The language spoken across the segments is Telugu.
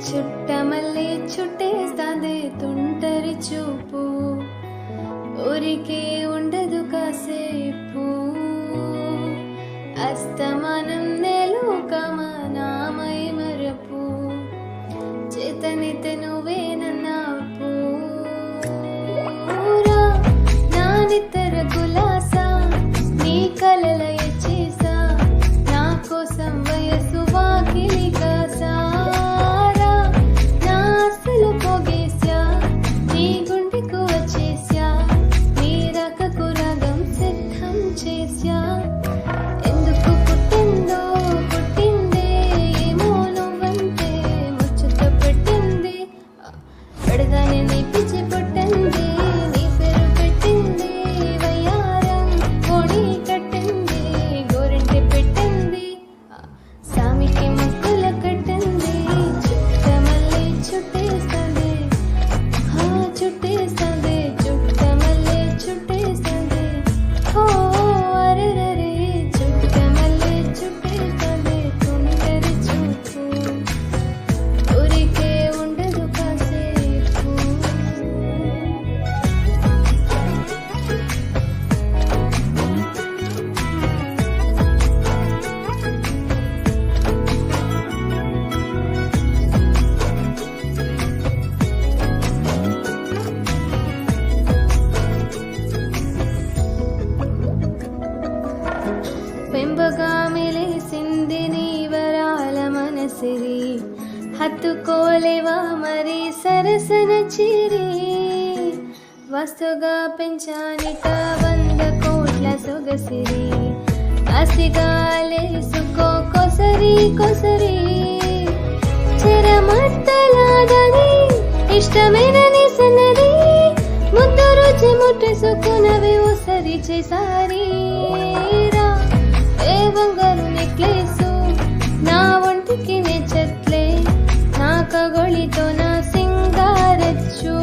చుట్టమల్లే చుట్టేస్తాదే తుంటరి చూపు, ఊరికే ఉండదు కాసేపు. అస్తమానం నేలుకమనామై మరపు, చేతనితే నువ్వే నన్నాపు. నా నితర కులాసా నీ కలల ఎచ్చేసా, నా కోసం వయసు వాకిలి కాసా. ఎందుకు పుట్టిందో పుట్టిందే ఏమో నువ్వంటే ముచ్చట పెట్టింది. పెడదాని నీ పిచ్చి పుట్టింది, నీ పేరు పెట్టింది వయ్యారం, కోడి కట్టింది గోరింటి పెట్టింది, సామికి ముక్కుల కట్టింది. చుట్టమల్లే చుట్టేస్తుంది, చుట్టేస్తుంది, చుట్టమల్లే చుట్టేస్తుంది. పెంబగా మెలేసింది నీ వరాల మనసిరి, హత్తుకోలేవా మరి సరసన చిరి. వస్తుగా పెంచానిట 100 కోట్ల సొగసిరి, ఆస్తిగాలేసుకో కొసరి కొసరి. చెరమట్టలాదని ఇష్టమేనని సన్నది, ముద్దు రుచి ముట్టేసుకున్నవి ఓసరి చేసారి. బంగారు నెక్లెసు నా ఒంటికి నెచ్చట్లే, నా కగొళితో నా సింగారచ్చూరా.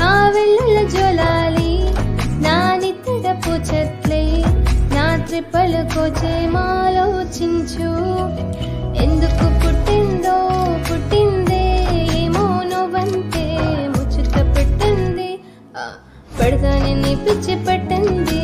నా వెల్లుల జోలాలి నా నిత్తడ పూచట్లే, నా త్రిప్పలు కోచే మాలోచించు. ఎందుకు పుట్టిందో పుట్టిందే ఏమో నువ్వంటే ముచ్చట పెట్టింది, పడతాని నీ పిచ్చి పెట్టింది.